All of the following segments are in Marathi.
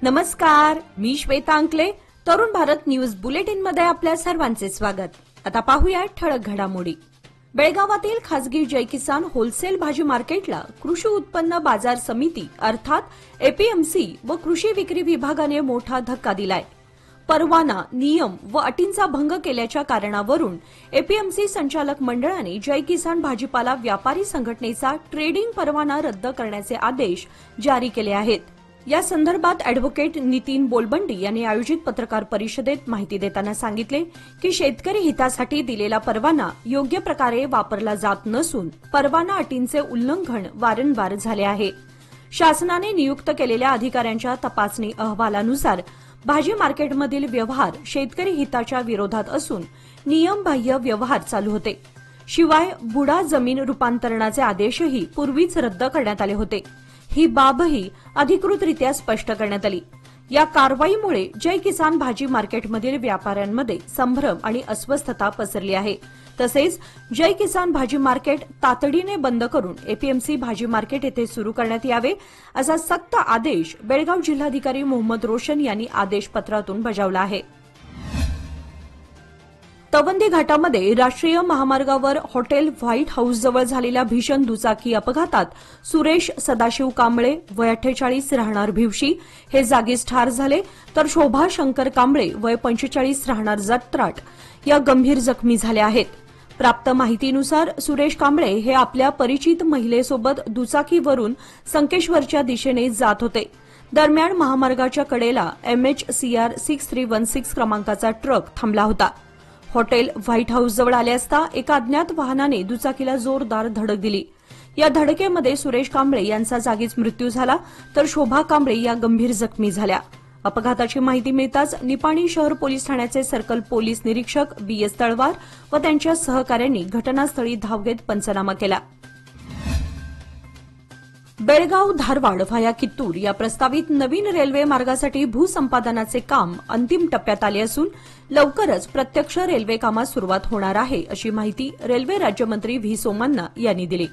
नमस्कार, मी श्वेता अंकले. तरुण भारत न्यूज बुलेटिन मध्ये आपल्या सर्वांचे स्वागत. आता पाहूया ठळक घडामोडी. बेळगावातील खासगी जय किसान होलसेल भाजी मार्केटला कृषी उत्पन्न बाजार समिती अर्थात एपीएमसी व कृषी विक्री विभागाने मोठा धक्का दिलाय. परवाना, नियम व अटींचा भंग केल्याच्या कारणावरून एपीएमसी संचालक मंडळाने जय किसान भाजीपाला व्यापारी संघटनेचा ट्रेडिंग परवाना रद्द करण्याचे आदेश जारी केले आहेत. या संदर्भात अॅडव्होकेट नितीन बोलबंडी यांनी आयोजित पत्रकार परिषदेत माहिती देताना सांगितले की शेतकरी हितासाठी दिलेला परवाना योग्य प्रकारे वापरला जात नसून परवाना अटींचे उल्लंघन वारंवार झाले आहे. शासनाने नियुक्त केलेल्या अधिकाऱ्यांच्या तपासणी अहवालानुसार भाजी मार्केटमधील व्यवहार शेतकरी हिताच्या विरोधात असून नियमबाह्य व्यवहार चालू होते. शिवाय बुडा जमीन रूपांतरणाचे आदेशही पूर्वीच रद्द करण्यात आले होते. ही बाबही अधिकृतरित्या स्पष्ट करण्यात आली. या कारवाईमुळे जय किसान भाजी मार्केटमधील व्यापाऱ्यांमध्ये संभ्रम आणि अस्वस्थता पसरली आहे. तसेच जय किसान भाजी मार्केट तातडीने बंद करून एपीएमसी भाजी मार्केट येथे सुरू करण्यात यावे असा सक्त आदेश बेळगाव जिल्हाधिकारी मोहम्मद रोशन यांनी आदेशपत्रातून बजावला आहे. तवंदी घाटामध्ये राष्ट्रीय महामार्गावर हॉटेल व्हाईट हाऊसजवळ झालेल्या भीषण दुचाकी अपघातात सुरेश सदाशिव कांबळे वय 48 राहणार भिवशी हे जागीच ठार झाले, तर शोभा शंकर कांबळे वय 45 राहणार जत्राट या गंभीर जखमी झाल्या आहेत. प्राप्त माहितीनुसार सुरेश कांबळे हे आपल्या परिचित महिलेसोबत दुचाकीवरून संकेश्वरच्या दिशेने जात होते. दरम्यान महामार्गाच्या कडेला MHCR 6316 क्रमांकाचा ट्रक थांबला होता. हॉटेल व्हाईट हाऊसजवळ आले असता एका अज्ञात वाहनाने दुचाकीला जोरदार धडक दिली. या धडकेमध्ये सुरेश कांबळे यांचा जागीच मृत्यू झाला, तर शोभा कांबळे या गंभीर जखमी झाल्या. अपघाताची माहिती मिळताच निपाणी शहर पोलीस ठाण्याचे सर्कल पोलीस निरीक्षक BS तळवार व त्यांच्या सहकाऱ्यांनी घटनास्थळी धाव घेत पंचनामा केला. बेळगाव धारवाड व्हाया कित्तूर या प्रस्तावित नवीन रेल्वे मार्गासाठी भूसंपादनाचे काम अंतिम टप्प्यात आले असून लवकरच प्रत्यक्ष रेल्वे कामास सुरुवात होणार आहे अशी माहिती रेल्वे राज्यमंत्री व्ही सोमण्णा यांनी दिली.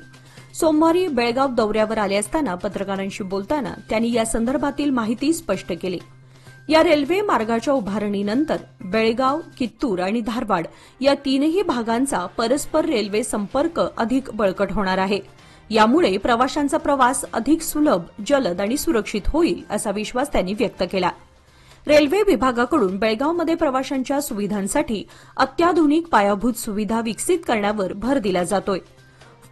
सोमवारी बेळगाव दौऱ्यावर आले असताना पत्रकारांशी बोलताना त्यांनी या संदर्भातील माहिती स्पष्ट केली. या रेल्वे मार्गाच्या उभारणीनंतर बेळगाव, कित्तूर आणि धारवाड या तीनही भागांचा परस्पर रेल्वे संपर्क अधिक बळकट होणार आहे. यामुळे प्रवाशांचा प्रवास अधिक सुलभ, जलद आणि सुरक्षित होईल असा विश्वास त्यांनी व्यक्त केला. रेल्वे विभागाकडून बेळगावमध्ये प्रवाशांच्या सुविधांसाठी अत्याधुनिक पायाभूत सुविधा विकसित करण्यावर भर दिला जातोय.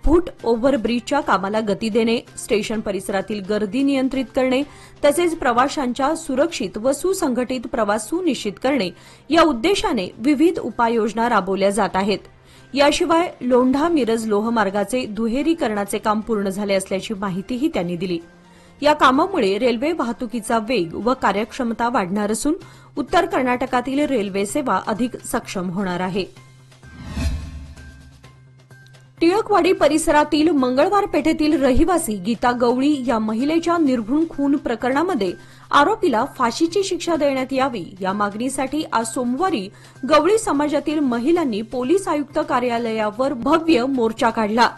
फूट ओव्हरब्रिजच्या कामाला गती देणे, स्टेशन परिसरातील गर्दी नियंत्रित करणे तसेच प्रवाशांच्या सुरक्षित व सुसंघटित प्रवास सुनिश्चित करणे या उद्देशाने विविध उपाययोजना राबवल्या जात आहेत. याशिवाय लोंढा मिरज लोहमार्गाचे दुहेरीकरणाचे काम पूर्ण झाले असल्याची माहितीही त्यांनी दिली. या कामामुळे रेल्वे वाहतुकीचा वेग व कार्यक्षमता वाढणार असून उत्तर कर्नाटकातील रेल्वे सेवा अधिक सक्षम होणार आहे. टिळकवाडी परिसरातील मंगळवार पेठेतील रहिवासी गीता गवळी या महिलेच्या निर्घृण खून प्रकरणामध्ये आरोपीला फाशीची शिक्षा देण्यात यावी या मागणीसाठी आज सोमवारी गवळी समाजातील महिलांनी पोलीस आयुक्त कार्यालयावर भव्य मोर्चा काढला.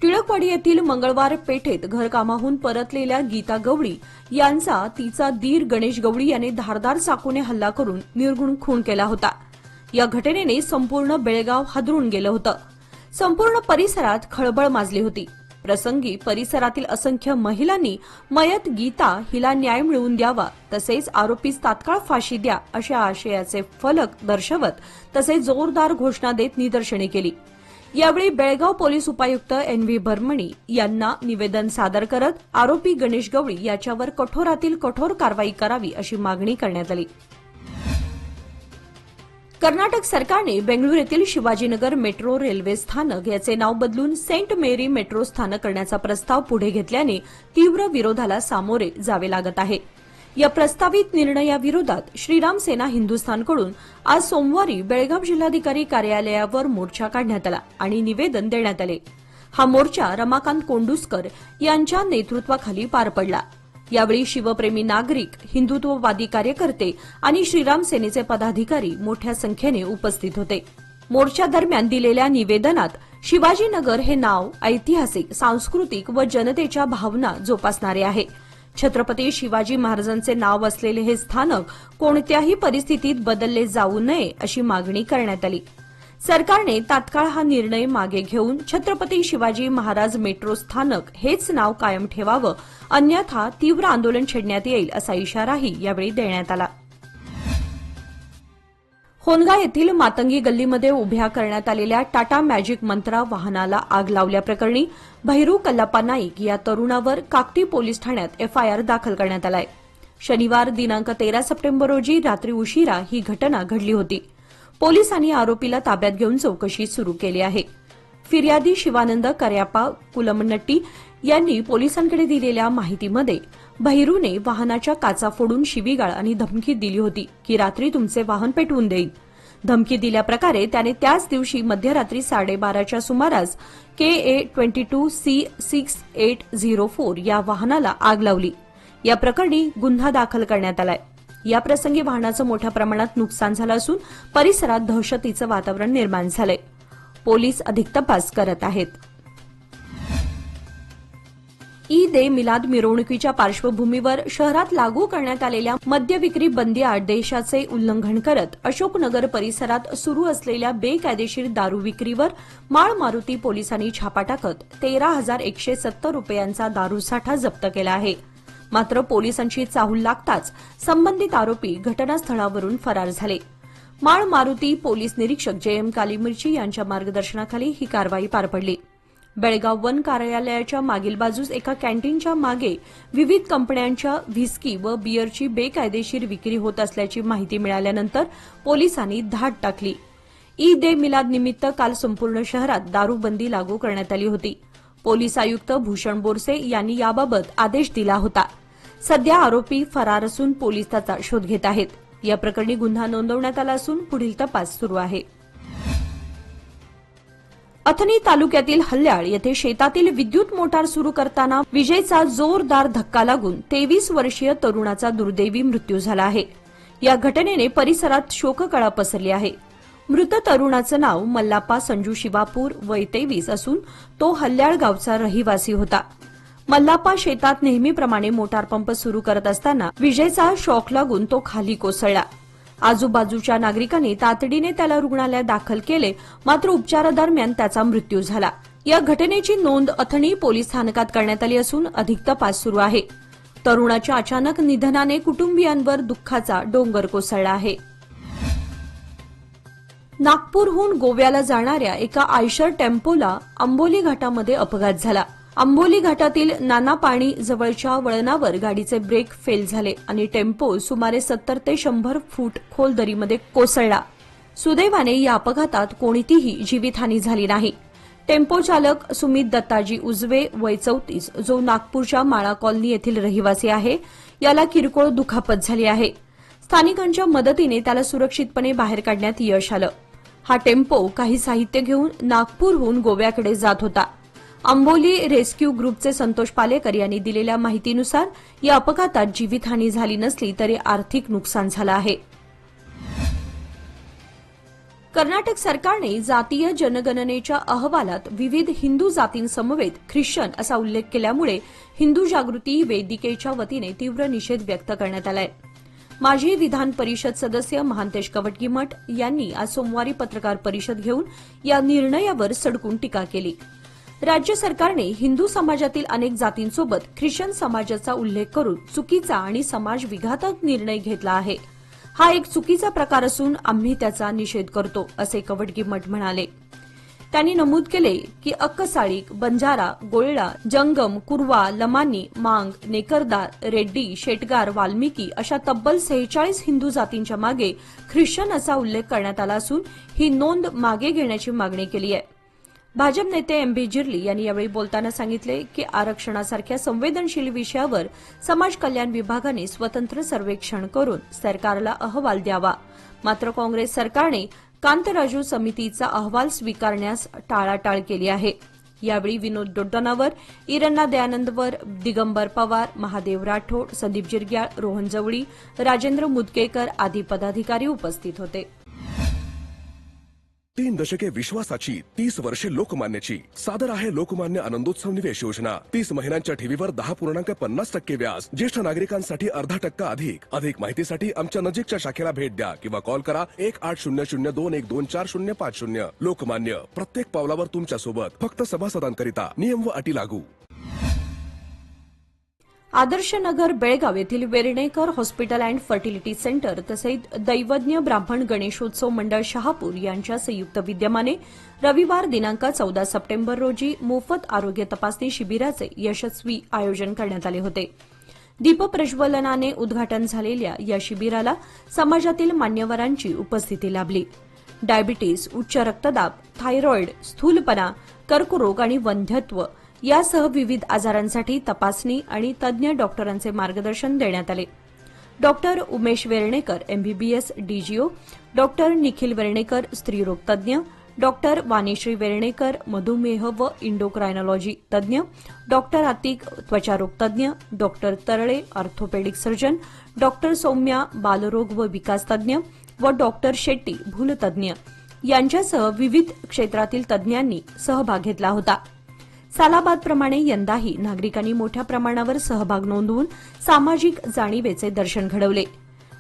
टिळकवाडी येथील मंगळवार पेठेत घरकामाहून परतलेल्या गीता गवळी यांचा तिचा दीर गणेश गवळी याने धारदार चाकूने हल्ला करून निर्घृण खून केला होता. या घटनेने संपूर्ण बेळगाव हादरून गेलं होतं. संपूर्ण परिसरात खळबळ माजली होती. प्रसंगी परिसरातील असंख्य महिलांनी मयत गीता हिला न्याय मिळवून द्यावा तसेच आरोपीस तात्काळ फाशी द्या अशा आशयाचे फलक दर्शवत तसेच जोरदार घोषणा देत निदर्शने केली. यावेळी बेळगाव पोलीस उपायुक्त NV भरमणी यांना निवेदन सादर करत आरोपी गणेश गवळी याच्यावर कठोरातील कठोर कारवाई करावी अशी मागणी करण्यात आली. कर्नाटक सरकारने बेंगळूर येथील शिवाजीनगर मेट्रो रेल्वे स्थानक याचे नाव बदलून सेंट मेरी मेट्रो स्थानक करण्याचा प्रस्ताव पुढे घेतल्याने तीव्र विरोधाला सामोरे जावे लागत आहे. या प्रस्तावित निर्णयाविरोधात श्रीराम सेना हिंदुस्थानकडून आज सोमवारी बेळगाव जिल्हाधिकारी कार्यालयावर मोर्चा काढण्यात आला आणि निवेदन देण्यात आले. हा मोर्चा रमाकांत कोंडुस्कर यांच्या नेतृत्वाखाली पार पडला. यावेळी शिवप्रेमी नागरिक, हिंदुत्ववादी कार्यकर्ते आणि श्रीराम सेनेचे पदाधिकारी मोठ्या संख्येने उपस्थित होते. मोर्चादरम्यान दिलेल्या निवेदनात शिवाजीनगर हे नाव ऐतिहासिक, सांस्कृतिक व जनतेच्या भावना जोपासणारे आहे. छत्रपती शिवाजी महाराजांचे नाव असलेले हे स्थानक कोणत्याही परिस्थितीत बदलले जाऊ नये अशी मागणी करण्यात आली. सरकारने तात्काळ हा निर्णय मागे घेऊन छत्रपती शिवाजी महाराज मेट्रो स्थानक हेच नाव कायम ठेवावं, अन्यथा तीव्र आंदोलन छेडण्यात येईल असा इशाराही यावेळी देण्यात आला. होनगा येथील मातंगी गल्लीमध्ये उभ्या करण्यात आलेल्या टाटा मॅजिक मंत्रा वाहनाला आग लावल्याप्रकरणी भैरू कल्लाप्पा नाईक या तरुणावर काकटी पोलीस ठाण्यात एफआयआर दाखल करण्यात आलाय. शनिवार दिनांक 13 सप्टेंबर रोजी रात्री उशिरा ही घटना घडली होती. पोलिसांनी आरोपीला ताब्यात घेऊन चौकशी सुरू केली आहे. फिर्यादी शिवानंद कऱ्याप्पा कुलमनट्टी यांनी पोलिसांकडे दिलेल्या माहितीमध्ये भैरूने वाहनाच्या काचा फोडून शिवीगाळ आणि धमकी दिली होती की रात्री तुमचे वाहन पेटवून देईन. धमकी दिल्याप्रकारे त्याने त्याच दिवशी मध्यरात्री 12:30च्या सुमारास KA22C6804 या वाहनाला आग लावली. या प्रकरणी गुन्हा दाखल करण्यात आलाय. या प्रसंगी वाहनाचं मोठ्या प्रमाणात नुकसान झालं असून परिसरात दहशतीचं वातावरण निर्माण झालंय. पोलीस अधिक तपास करत आहेत. ईद ए मिलाद मिरवणुकीच्या पार्श्वभूमीवर शहरात लागू करण्यात आलेल्या मद्य विक्री बंदी आदेशाचे उल्लंघन करत अशोकनगर परिसरात सुरू असलेल्या बेकायदेशीर दारू विक्रीवर माळ मारुती पोलिसांनी छापा टाकत 13,170 रुपयांचा दारूसाठा जप्त केला आहे. मात्र पोलिसांची चाहूल लागताच संबंधित आरोपी घटनास्थळावरून फरार झाले. माळ मारुती पोलीस निरीक्षक JM कालीमिर्ची यांच्या मार्गदर्शनाखाली ही कारवाई पार पडली. बेळगाव वन कार्यालयाच्या मागील बाजूस एका कॅन्टीनच्या मागे विविध कंपन्यांच्या व्हिस्की व बियरची बेकायदेशीर विक्री होत असल्याची माहिती मिळाल्यानंतर पोलिसांनी धाड टाकली. ईद ए मिलाद निमित्त काल संपूर्ण शहरात दारूबंदी लागू करण्यात आली होती. पोलीस आयुक्त भूषण बोरसे यांनी याबाबत आदेश दिला होता. सध्या आरोपी फरार असून पोलीस त्याचा शोध घेत आहेत. या प्रकरणी गुन्हा नोंदवण्यात आला असून पुढील तपास सुरू आहे. अथणी तालुक्यातील हल्याळ येथे शेतातील विद्युत मोटार सुरू करताना विजेचा जोरदार धक्का लागून 23 वर्षीय तरुणाचा दुर्दैवी मृत्यू झाला आहे. या घटनेने परिसरात शोककळा पसरली आहे. मृत तरुणाचं नाव मल्लाप्पा संजू शिवापूर वय 23 असून तो हल्याळ गावचा रहिवासी होता. मल्लाप्पा शेतात नेहमीप्रमाणे मोटार पंप सुरू करत असताना विजेचा शॉक लागून तो खाली कोसळला. आजूबाजूच्या नागरिकांनी तातडीने त्याला रुग्णालयात दाखल केले, मात्र उपचारादरम्यान त्याचा मृत्यू झाला. या घटनेची नोंद अथणी पोलीस स्थानकात करण्यात आली असून अधिक तपास सुरू आहे. तरुणाच्या अचानक निधनाने कुटुंबियांवर दुःखाचा डोंगर कोसळला आहे. नागपूरहून गोव्याला जाणाऱ्या एका आयशर टेम्पोला आंबोली घाटामध्ये अपघात झाला. आंबोली घाटातील नानापाणी जवळच्या वळणावर गाडीचे ब्रेक फेल झाले आणि टेम्पो सुमारे 70 ते 100 फूट खोल दरीमध्ये कोसळला. सुदैवाने या अपघातात कोणतीही जीवितहानी झाली नाही. टेम्पो चालक सुमित दत्ताजी उजवे वय 34 जो नागपूरच्या माळा कॉलनी येथील रहिवासी आहे, याला किरकोळ दुखापत झाली आहे. स्थानिकांच्या मदतीने त्याला सुरक्षितपणे बाहेर काढण्यात यश आलं. हा टेम्पो काही साहित्य घेऊन नागपूरहून गोव्याकडे जात होता. आंबोली रेस्क्यू ग्रुपचे संतोष पालेकर यांनी दिलेल्या माहितीनुसार या अपघातात जीवितहानी झाली नसली तरी आर्थिक नुकसान झालं आहे. कर्नाटक सरकारने जातीय जनगणनेच्या अहवालात विविध हिंदू जातींसमवेत ख्रिश्चन असा उल्लेख केल्यामुळे हिंदू जागृती वेदिकेच्या वतीने तीव्र निषेध व्यक्त करण्यात आलाय. माजी विधान परिषद सदस्य महांतेश कवटगीमठ यांनी आज सोमवारी पत्रकार परिषद घेऊन या निर्णयावर सडकून टीका केली. राज्य सरकारने हिंदू समाजातील अनेक जातींसोबत ख्रिश्चन समाजाचा उल्लेख करून चुकीचा आणि समाज विघातक निर्णय घेतला आहे. हा एक चुकीचा प्रकार असून आम्ही त्याचा निषेध करतो, असे कवटगीमठ म्हणाले. त्यांनी नमूद केले की अक्कसाळीक, बंजारा, गोळळा, जंगम, कुरवा, लमानी, मांग, नेकरदार, रेड्डी, शेटगार, वाल्मिकी अशा तब्बल 46 हिंदू जातींच्या मागे ख्रिश्चन असा उल्लेख करण्यात आला असून ही नोंद मागे घेण्याची मागणी केली आहे. भाजप नेते MB जिर्ली यांनी यावेळी बोलताना सांगितले की आरक्षणासारख्या संवेदनशील विषयावर समाज कल्याण विभागाने स्वतंत्र सर्वेक्षण करून सरकारला अहवाल द्यावा. मात्र काँग्रेस सरकारने कांतराजू समितीचा अहवाल स्वीकारण्यास टाळाटाळ केली आहे. यावेळी विनोद डोड्डानावर, इरन्ना दयानंदवर, दिगंबर पवार, महादेव राठोड, संदीप जिरग्याळ, रोहन जवळी, राजेंद्र मुदकेकर आदी पदाधिकारी उपस्थित होते. 3 दशके विश्वासाची, 30 वर्षे लोकमान्याची. सादर आहे लोकमान्य आनंदोत्सव निवेश योजना. 30 महिन्यांच्या ठेवीवर 10.50% व्याज. ज्येष्ठ नागरिकांसाठी अर्धा टक्का अधिक. अधिक माहितीसाठी आमच्या नजीकच्या शाखेला भेट द्या किंवा कॉल करा 180021245050. लोकमान्य, प्रत्येक पावलावर तुमच्या सोबत. फक्त सभासदांकरिता. नियम व अटी लागू. आदर्श नगर बेळगाव येथील Vernekar hospital and fertility centre तसेच दैवज्ञ ब्राह्मण गणेशोत्सव मंडळ शहापूर यांच्या संयुक्त विद्यमाने रविवार दिनांक 14 सप्टेंबर रोजी मोफत आरोग्य तपासणी शिबिराचे यशस्वी आयोजन करण्यात आले होते. दीपप्रज्वलनाने उद्घाटन झालेल्या या शिबिराला समाजातील मान्यवरांची उपस्थिती लाभली. डायबिटीस, उच्च रक्तदाब, थायरॉइड, स्थूलपणा, कर्करोग आणि वंध्यत्व यासह विविध आजारांसाठी तपासणी आणि तज्ज्ञ डॉक्टरांचे मार्गदर्शन देण्यात आले. Doctor Umesh Vernekar, MBBS, DGO, doctor Nikhil Vernekar, स्त्रीरोग तज्ज्ञ, डॉक्टर वाणीश्री वेर्णेकर, मधुमेह व इंडोक्रायनॉलॉजी तज्ज्ञ, डॉक्टर आतिक, त्वचारोग तज्ज्ञ, doctor Tarale, orthopaedic surgeon, doctor Saumya, बालरोग व विकास तज्ज्ञ व डॉक्टर शेट्टी, भूलतज्ज्ञ यांच्यासह विविध क्षेत्रातील तज्ज्ञांनी सहभाग घेतला होता. सालाबादप्रमाणे यंदाही नागरिकांनी मोठ्या प्रमाणावर सहभाग नोंदवून सामाजिक जाणीवेचे दर्शन घडवले.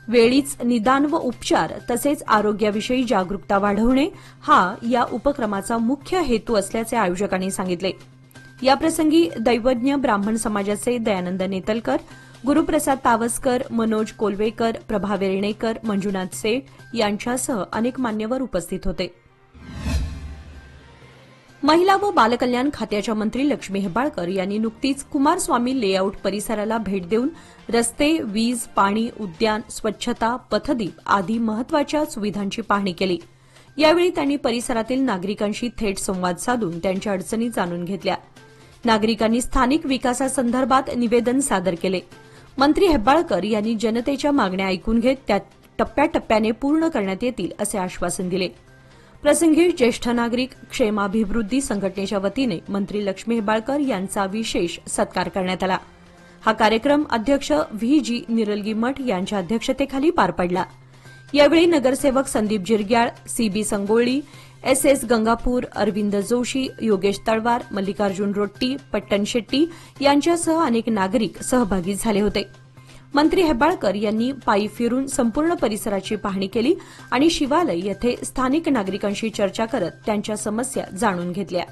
वेळीच निदान व उपचार तसेच आरोग्याविषयी जागरूकता वाढवणे हा या उपक्रमाचा मुख्य हेतू असल्याचे आयोजकांनी सांगितले. याप्रसंगी दैवज्ञ ब्राह्मण समाजाचे दयानंद नेतलकर, गुरुप्रसाद तावसकर, मनोज कोलवेकर, प्रभा वेर्णेकर, मंजुनाथ सेठ यांच्यासह अनेक मान्यवर उपस्थित होते. महिला व बालकल्याण खात्याच्या मंत्री लक्ष्मी हेब्बाळकर यांनी नुकतीच कुमारस्वामी लेआउट परिसराला भेट देऊन रस्ते, वीज, पाणी, उद्यान, स्वच्छता, पथदीप आदी महत्वाच्या सुविधांची पाहणी केली. यावेळी त्यांनी परिसरातील नागरिकांशी थेट संवाद साधून त्यांच्या अडचणी जाणून घेतल्या. नागरिकांनी स्थानिक विकासासंदर्भात निवेदन सादर केले. मंत्री हेब्बाळकर यांनी जनतेच्या मागण्या ऐकून घेत त्या टप्प्याटप्प्याने पूर्ण करण्यात येतील असे आश्वासन दिले. प्रसंगी ज्येष्ठ नागरिक क्षेमाभिवृद्धी संघटनेच्या वतीने मंत्री लक्ष्मी हेब्बाळकर यांचा विशेष सत्कार करण्यात आला. हा कार्यक्रम अध्यक्ष व्ही.जी. निरलगी मठ यांच्या अध्यक्षतेखाली पार पडला. यावेळी नगरसेवक संदीप जिरग्याळ, सी.बी. संगोळी, एस.एस. गंगापूर, अरविंद जोशी, योगेश तळवार, मल्लिकार्जुन रोट्टी, पट्टण शेट्टी यांच्यासह अनेक नागरिक सहभागी झाले होते. मंत्री हेब्बाळकर यांनी पायी फिरून संपूर्ण परिसराची पाहणी केली आणि शिवालय येथे स्थानिक नागरिकांशी चर्चा करत त्यांच्या समस्या जाणून घेतल्या.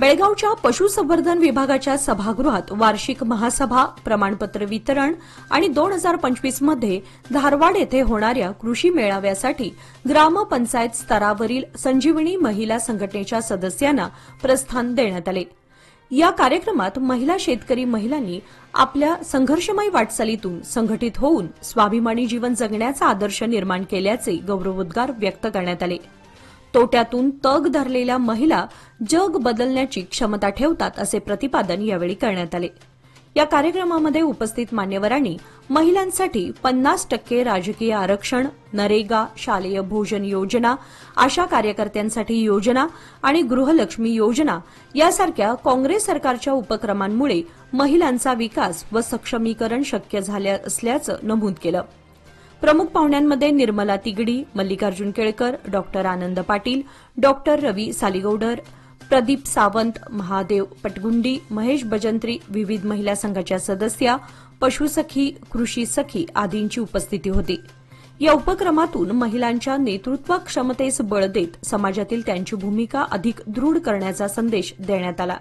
बेळगावच्या पशुसंवर्धन विभागाच्या सभागृहात वार्षिक महासभा, प्रमाणपत्र वितरण आणि 2025 मध्ये धारवाड येथे होणाऱ्या कृषी मेळाव्यासाठी ग्रामपंचायत स्तरावरील संजीवनी महिला संघटनेच्या सदस्यांना प्रस्थान देण्यात आले. या कार्यक्रमात महिला शेतकरी महिलांनी आपल्या संघर्षमय वाटचालीतून संघटित होऊन स्वाभिमानी जीवन जगण्याचा आदर्श निर्माण केल्याचे गौरवोद्गार व्यक्त करण्यात आले. तोट्यातून तग धरलेल्या महिला जग बदलण्याची क्षमता ठेवतात असे प्रतिपादन यावेळी करण्यात आले. या कार्यक्रमामध्ये उपस्थित मान्यवरांनी महिलांसाठी 50% राजकीय आरक्षण, नरेगा, शालेय भोजन योजना, आशा कार्यकर्त्यांसाठी योजना आणि गृहलक्ष्मी योजना यासारख्या काँग्रेस सरकारच्या उपक्रमांमुळे महिलांचा विकास व सक्षमीकरण शक्य झाले असल्याचं नमूद केलं. प्रमुख पाहुण्यांमध्ये निर्मला तिगडी, मल्लिकार्जुन केळकर, डॉक्टर आनंद पाटील, डॉक्टर रवी सालीगौडर, प्रदीप सावंत, महादेव पटगुंडी, महेश भजंत्री, विविध महिला संघाच्या सदस्या, पशुसखी, कृषी सखी आदींची उपस्थिती होती. या उपक्रमातून महिलांच्या नेतृत्व क्षमतेस बळ देत समाजातील त्यांची भूमिका अधिक दृढ करण्याचा संदेश देण्यात आला.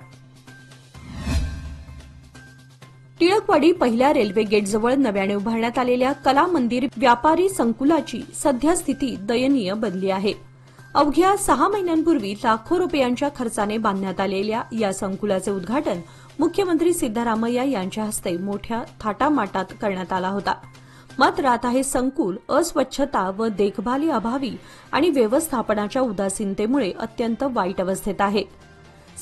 टिळकवाडी पहिल्या रेल्वे गेटजवळ नव्याने उभारण्यात आलेल्या कला मंदिर व्यापारी संकुलाची सध्या स्थिती दयनीय बनली आहे. अवघ्या 6 महिन्यांपूर्वी लाखो रुपयांच्या खर्चाने बांधण्यात आलेल्या या संकुलाचे उद्घाटन मुख्यमंत्री सिद्धरामय्या यांच्या हस्ते मोठ्या थाटामाटात करण्यात आला होता. मात्र आता हे संकुल अस्वच्छता व देखभाली अभावी आणि व्यवस्थापनाच्या उदासीनतेमुळे अत्यंत वाईट अवस्थेत आहे.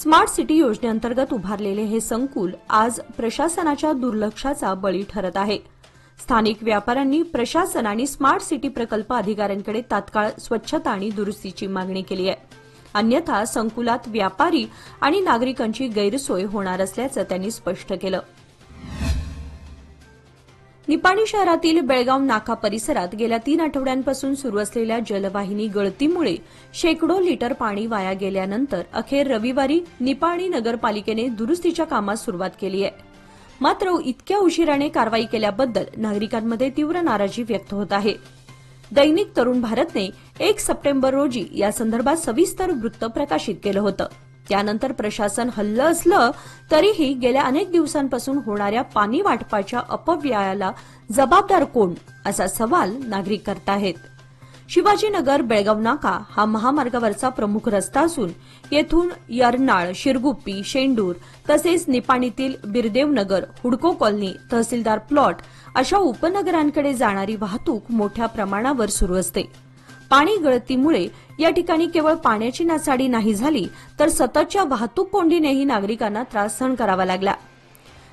स्मार्ट सिटी योजनेअंतर्गत उभारलेले हे संकुल आज प्रशासनाच्या दुर्लक्षाचा बळी ठरत आहे. स्थानिक व्यापाऱ्यांनी प्रशासन आणि स्मार्ट सिटी प्रकल्प अधिकाऱ्यांकडे तात्काळ स्वच्छता आणि दुरुस्तीची मागणी केली आहे. अन्यथा संकुलात व्यापारी आणि नागरिकांची गैरसोय होणार असल्याचं त्यांनी स्पष्ट केलं. निपाणी शहरातील बेळगाव नाका परिसरात गेल्या 3 आठवड्यांपासून सुरू असलेल्या जलवाहिनी गळतीमुळे शेकडो लिटर पाणी वाया गेल्यानंतर अखेर रविवारी निपाणी नगरपालिकेने दुरुस्तीच्या कामास सुरुवात केली आहे. मात्र इतक्या उशिराने कारवाई केल्याबद्दल नागरिकांमध्ये तीव्र नाराजी व्यक्त होत आहे. दैनिक तरुण भारतने 1 सप्टेंबर रोजी या संदर्भात सविस्तर वृत्त प्रकाशित केलं होतं. त्यानंतर प्रशासन हल्लं असलं तरीही गेल्या अनेक दिवसांपासून होणाऱ्या पाणी वाटपाच्या अपव्ययाला जबाबदार कोण असा सवाल नागरिक करताहेत. शिवाजीनगर बेळगाव नाका हा महामार्गावरचा प्रमुख रस्ता असून येथून यरनाळ, शिरगुप्पी, शेंडूर तसेच निपाणीतील बिरदेवनगर, हुडको कॉलनी, तहसीलदार प्लॉट अशा उपनगरांकडे जाणारी वाहतूक मोठ्या प्रमाणावर सुरू असते. पाणी गळतीमुळे या ठिकाणी केवळ पाण्याची नासाडी नाही झाली तर सततच्या वाहतूक कोंडीनेही नागरिकांना त्रास सहन करावा लागला.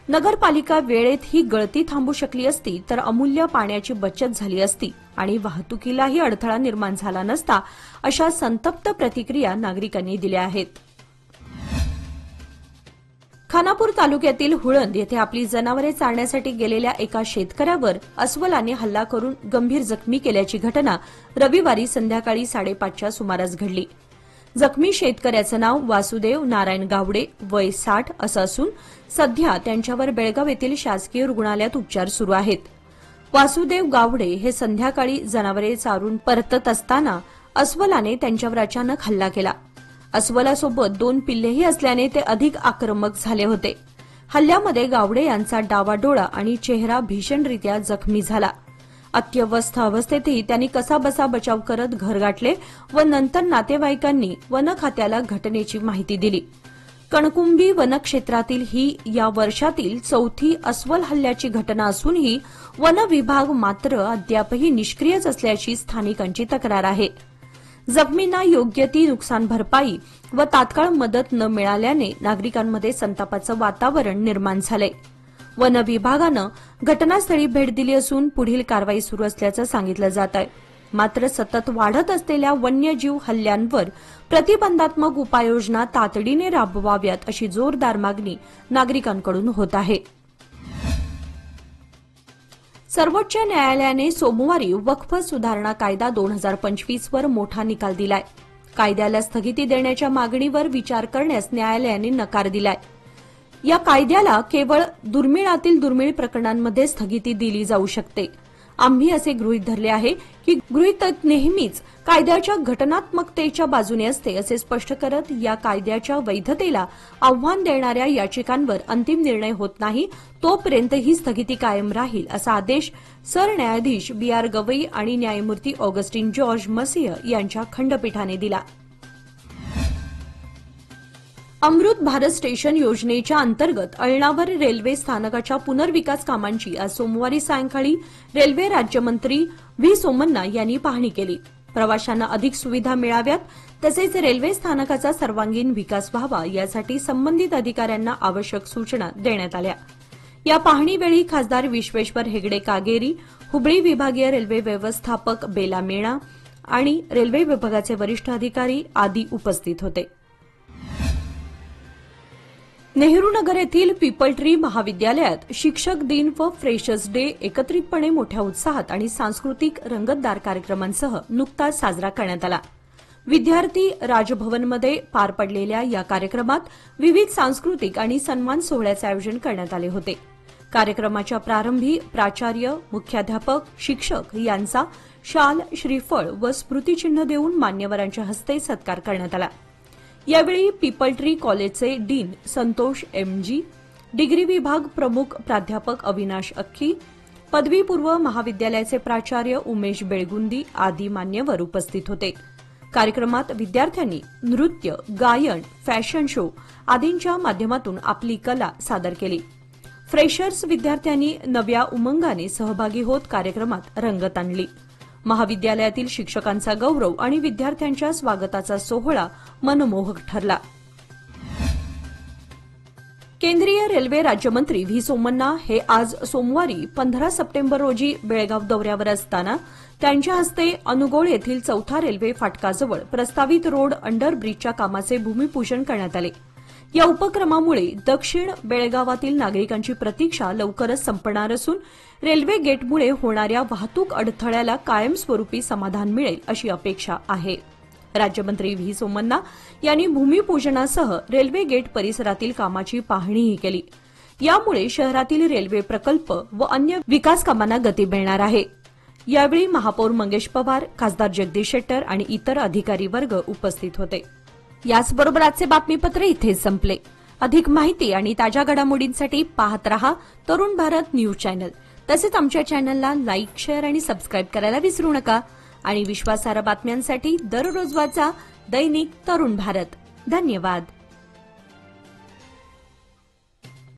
नगरपालिका वेळेत ही गळती थांबू शकली असती तर अमूल्य पाण्याची बचत झाली असती आणि वाहतुकीलाही अडथळा निर्माण झाला नसता, अशा संतप्त प्रतिक्रिया नागरिकांनी दिल्या आहेत. खानापूर तालुक्यातील हुळंद येथे आपली जनावरे चारण्यासाठी गेलेल्या एका शेतकऱ्यावर अस्वलाने हल्ला करून गंभीर जखमी केल्याची घटना रविवारी संध्याकाळी 5:30च्या सुमारास घडली. जखमी शेतकऱ्याचं नाव वासुदेव नारायण गावडे, वय 60 असं असून सध्या त्यांच्यावर बेळगाव येथील शासकीय रुग्णालयात उपचार सुरू आहेत. वासुदेव गावडे हे संध्याकाळी जनावरे चारून परतत असताना अस्वलाने त्यांच्यावर अचानक हल्ला केला. अस्वलासोबत 2 पिल्लेही असल्याने ते अधिक आक्रमक झाले होते. हल्ल्यामध्ये गावडे यांचा डावा डोळा आणि चेहरा भीषणरित्या जखमी झाला. अत्यवस्थ अवस्थेतही त्यांनी कसाबसा बचाव करत घर गाठले व नंतर नातेवाईकांनी वन खात्याला घटनेची माहिती दिली. कणकुंबी वनक्षेत्रातील ही या वर्षातील 4थी अस्वल हल्ल्याची घटना असूनही वन विभाग मात्र अद्यापही निष्क्रियच असल्याची स्थानिकांची तक्रार आहे. जखमींना योग्य ती नुकसान भरपाई व तात्काळ मदत न मिळाल्याने नागरिकांमध्ये संतापाचं वातावरण निर्माण झालंय. वन विभागानं घटनास्थळी भेट दिली असून पुढील कारवाई सुरू असल्याचं सांगितलं जात आहे. मात्र सतत वाढत असलेल्या वन्यजीव हल्ल्यांवर प्रतिबंधात्मक उपाययोजना तातडीने राबवाव्यात अशी जोरदार मागणी नागरिकांकडून होत आहे. सर्वोच्च न्यायालयाने सोमवारी वक्फ सुधारणा कायदा 2025 वर मोठा निकाल दिलाय. कायद्याला स्थगिती देण्याच्या मागणीवर विचार करण्यास न्यायालयाने नकार दिलाय. या कायद्याला केवळ दुर्मिळातील दुर्मिळ प्रकरणांमध्ये स्थगिती दिली जाऊ शकते. आम्ही असे गृहीत धरले आहे की गृहीतक नेहमीच कायद्याच्या घटनात्मकतेच्या बाजूने असते असे स्पष्ट करत या कायद्याच्या वैधतेला आव्हान देणाऱ्या याचिकांवर अंतिम निर्णय होत नाही तोपर्यंत ही स्थगिती कायम राहील असा आदेश सरन्यायाधीश B.R. गवई आणि न्यायमूर्ती ऑगस्टिन जॉर्ज मसिह यांच्या खंडपीठाने दिला. अमृत भारत स्टेशन योजनेच्या अंतर्गत अळणावर रेल्वे स्थानकाच्या पुनर्विकास कामांची आज सोमवारी सायंकाळी रेल्वे राज्यमंत्री व्ही सोमण्णा यांनी पाहणी केली. प्रवाशांना अधिक सुविधा मिळाव्यात तसेच रेल्वे स्थानकाचा सर्वांगीण विकास व्हावा यासाठी संबंधित अधिकाऱ्यांना आवश्यक सूचना देण्यात आल्या. या पाहणीवेळी खासदार विश्वेश्वर हेगडे कागेरी, हुबळी विभागीय रेल्वे व्यवस्थापक बेला मीणा आणि रेल्वे विभागाचे वरिष्ठ अधिकारी आदी उपस्थित होते. नेहरूनगर येथील पीपल ट्री महाविद्यालयात शिक्षक दिन व फ्रेशर्स डे एकत्रितपणे मोठ्या उत्साहात आणि सांस्कृतिक रंगतदार कार्यक्रमांसह नुकताच साजरा करण्यात आला. विद्यार्थी राजभवनमध्ये पार पडलेल्या या कार्यक्रमात विविध सांस्कृतिक आणि सन्मान सोहळ्याचे आयोजन करण्यात आले होते. कार्यक्रमाच्या प्रारंभी प्राचार्य, मुख्याध्यापक, शिक्षक यांचा शाल, श्रीफळ व स्मृतिचिन्ह देऊन मान्यवरांच्या हस्ते सत्कार करण्यात आला. यावेळी पीपल ट्री कॉलेजचे डीन संतोष एमजी, डिग्री विभाग प्रमुख प्राध्यापक अविनाश अख्खी, पदवीपूर्व महाविद्यालयाचे प्राचार्य उमेश बेळगुंदी आदी मान्यवर उपस्थित होते. कार्यक्रमात विद्यार्थ्यांनी नृत्य, गायन, फॅशन शो आदींच्या माध्यमातून आपली कला सादर केली. फ्रेशर्स विद्यार्थ्यांनी नव्या उमंगाने सहभागी होत कार्यक्रमात रंगत आणली. महाविद्यालयातील शिक्षकांचा गौरव आणि विद्यार्थ्यांच्या स्वागताचा सोहळा मनमोहक ठरला. केंद्रीय रेल्वे राज्यमंत्री व्ही सोमण्णा हे आज सोमवारी 15 सप्टेंबर रोजी बेळगाव दौऱ्यावर असताना त्यांच्या हस्ते अनुगोळ येथील 4था रेल्वे फाटकाजवळ प्रस्तावित रोड अंडरब्रिजच्या कामाचे भूमिपूजन करण्यात आले. या उपक्रमामुळे दक्षिण बेळगावातील नागरिकांची प्रतीक्षा लवकरच संपणार असून रेल्वे गेटमुळे होणाऱ्या वाहतूक अडथळ्याला कायमस्वरूपी समाधान मिळेल अशी अपेक्षा आहे. राज्यमंत्री व्ही सोमण्णा यांनी भूमिपूजनासह रेल्वे गेट परिसरातील कामाची पाहणीही केली. यामुळे शहरातील रेल्वे प्रकल्प व अन्य विकास कामांना गती मिळणार आहे. यावेळी महापौर मंगेश पवार, खासदार जगदीश शेट्टर आणि इतर अधिकारी वर्ग उपस्थित होते. याचबरोबर आजचे बातमीपत्र इथेच संपले. अधिक माहिती आणि ताज्या घडामोडींसाठी पाहत रहा तरुण भारत न्यूज चॅनल. तसेच आमच्या चॅनलला लाईक, शेअर आणि सबस्क्राईब करायला विसरू नका. आणि विश्वासार्ह बातम्यांसाठी दररोज वाचा दैनिक तरुण भारत. धन्यवाद.